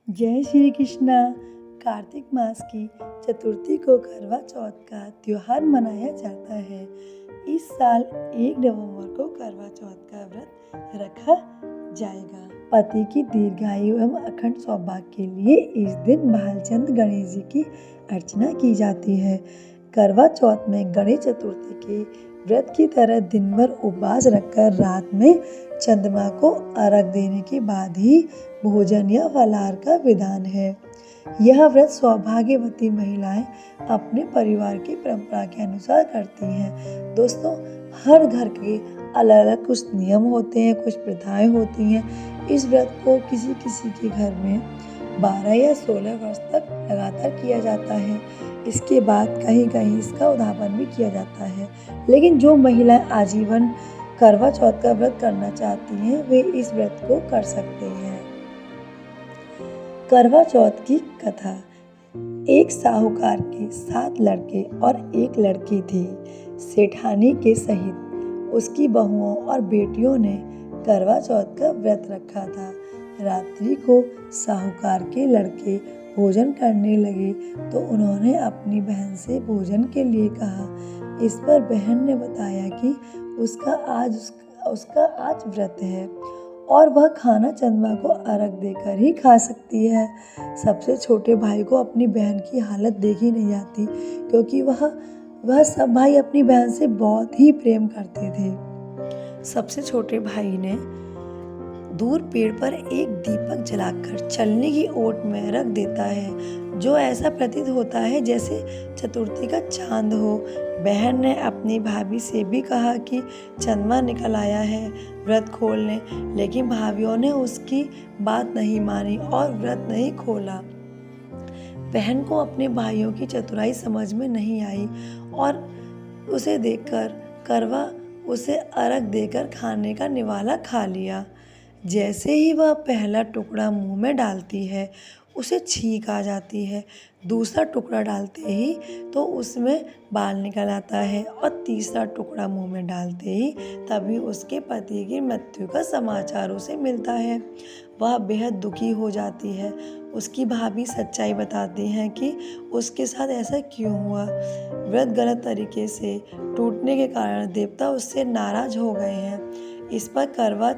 जय श्री कृष्णा। कार्तिक मास की चतुर्थी को करवा चौथ का त्योहार मनाया जाता है। इस साल 1 नवंबर को करवा चौथ का व्रत रखा जाएगा। पति की दीर्घायु एवं अखंड सौभाग्य के लिए इस दिन भालचंद गणेश जी की अर्चना की जाती है। करवा चौथ में गणेश चतुर्थी के व्रत की तरह दिन भर उपवास रखकर रात में चंद्रमा को अर्घ देने के बाद ही भोजन या फलाहार का विधान है। यह व्रत सौभाग्यवती महिलाएं अपने परिवार की परंपरा के अनुसार करती हैं। दोस्तों, हर घर के अलग अलग कुछ नियम होते हैं, कुछ प्रथाएं होती हैं। इस व्रत को किसी किसी के घर में 12 या 16 वर्ष तक लगातार किया जाता है। इसके बाद कहीं कहीं इसका उद्यापन भी किया जाता है। लेकिन जो महिलाएं आजीवन करवा चौथ का व्रत करना चाहती हैं, वे इस व्रत को कर सकते हैं। करवा चौथ की कथा। एक साहूकार के 7 लड़के और 1 लड़की थी। सेठानी के सहित उसकी बहुओं और बेटियों ने करवा चौथ का व्रत रखा था। रात्रि को साहूकार के लड़के भोजन करने लगे तो उन्होंने अपनी बहन से भोजन के लिए कहा। इस पर बहन ने बताया कि उसका आज व्रत है और वह खाना चंद्रमा को अर्घ देकर ही खा सकती है। सबसे छोटे भाई को अपनी बहन की हालत देखी नहीं आती, क्योंकि वह सब भाई अपनी बहन से बहुत ही प्रेम करते थे। सबसे छोटे भाई ने दूर पेड़ पर एक दीपक जलाकर चलने की ओट में रख देता है, जो ऐसा प्रतीत होता है जैसे चतुर्थी का चांद हो। बहन ने अपनी भाभी से भी कहा कि चंद्रमा निकल आया है, व्रत खोल लें, लेकिन भाभीओं ने उसकी बात नहीं मानी और व्रत नहीं खोला। बहन को अपने भाइयों की चतुराई समझ में नहीं आई और उसे देखकर करवा उसे अर्घ देकर खाने का निवाला खा लिया। जैसे ही वह पहला टुकड़ा मुंह में डालती है, उसे छींक आ जाती है। दूसरा टुकड़ा डालते ही तो उसमें बाल निकल आता है और तीसरा टुकड़ा मुंह में डालते ही तभी उसके पति की मृत्यु का समाचार उसे मिलता है। वह बेहद दुखी हो जाती है। उसकी भाभी सच्चाई बताती हैं कि उसके साथ ऐसा क्यों हुआ। व्रत गलत तरीके से टूटने के कारण देवता उससे नाराज हो गए हैं। इस पर करवा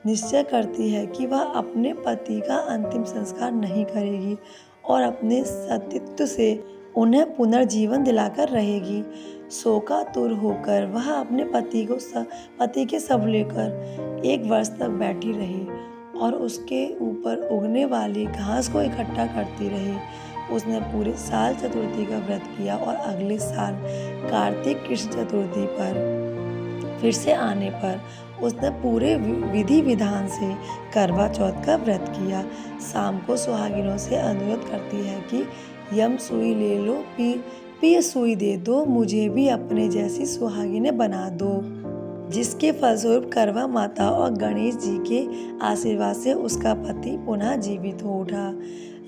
निश्चय करती है कि वह अपने पति का अंतिम संस्कार नहीं करेगी और अपने सतीत्व से उन्हें पुनर्जीवन दिलाकर रहेगी। शोकातुर होकर वह अपने पति के शव लेकर 1 वर्ष तक बैठी रही और उसके ऊपर उगने वाली घास को इकट्ठा करती रही। उसने पूरे साल चतुर्थी का व्रत किया और अगले साल कार्तिक कृष्ण चतुर्थी पर फिर से आने पर उसने पूरे विधि विधान से करवा चौथ का व्रत किया। शाम को सुहागिनों से अनुरोध करती है कि यम सुई ले लो, पिय सुई दे दो, मुझे भी अपने जैसी सुहागिनें बना दो। जिसके फलस्वरूप करवा माता और गणेश जी के आशीर्वाद से उसका पति पुनः जीवित हो उठा।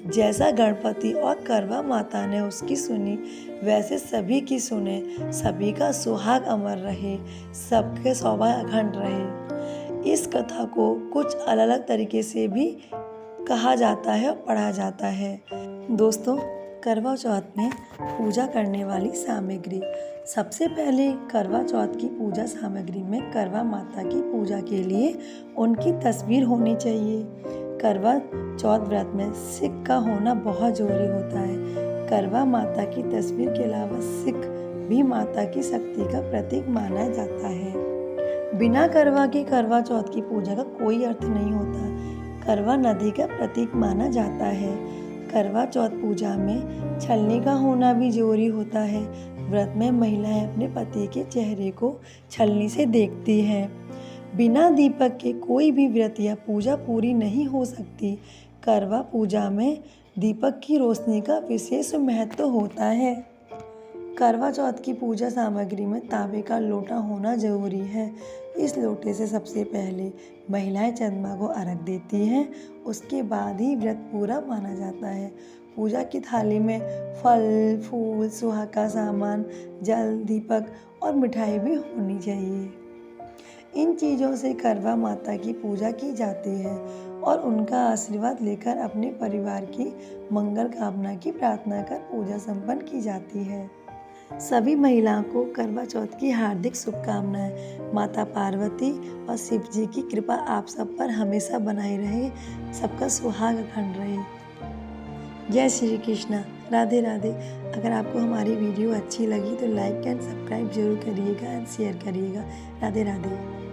जैसा गणपति और करवा माता ने उसकी सुनी, वैसे सभी की सुने। सभी का सुहाग अमर रहे, सबके सौभाग्य अखंड रहे। इस कथा को कुछ अलग अलग तरीके से भी कहा जाता है और पढ़ा जाता है। दोस्तों, करवा चौथ में पूजा करने वाली सामग्री। सबसे पहले करवा चौथ की पूजा सामग्री में करवा माता की पूजा के लिए उनकी तस्वीर होनी चाहिए। करवा चौथ व्रत में सिक्क का होना बहुत जरूरी होता है। करवा माता की तस्वीर के अलावा सिक्क भी माता की शक्ति का प्रतीक माना जाता है। बिना करवा के करवा चौथ की पूजा का कोई अर्थ नहीं होता। करवा नदी का प्रतीक माना जाता है। करवा चौथ पूजा में छलनी का होना भी जरूरी होता है। व्रत में महिलाएं अपने पति के चेहरे को छलनी से देखती हैं। बिना दीपक के कोई भी व्रत या पूजा पूरी नहीं हो सकती। करवा पूजा में दीपक की रोशनी का विशेष महत्व होता है। करवा चौथ की पूजा सामग्री में तांबे का लोटा होना जरूरी है। इस लोटे से सबसे पहले महिलाएं चंद्रमा को अर्घ देती हैं, उसके बाद ही व्रत पूरा माना जाता है। पूजा की थाली में फल, फूल, सुहाग का सामान, जल, दीपक और मिठाई भी होनी चाहिए। इन चीज़ों से करवा माता की पूजा की जाती है और उनका आशीर्वाद लेकर अपने परिवार की मंगल कामना की प्रार्थना कर पूजा संपन्न की जाती है। सभी महिलाओं को करवा चौथ की हार्दिक शुभकामनाएं। माता पार्वती और शिव जी की कृपा आप सब पर हमेशा बनाई रहे, सबका सुहाग अखंड रहे। जय श्री कृष्णा, राधे राधे। अगर आपको हमारी वीडियो अच्छी लगी तो लाइक एंड सब्सक्राइब जरूर करिएगा एंड शेयर करिएगा। राधे राधे।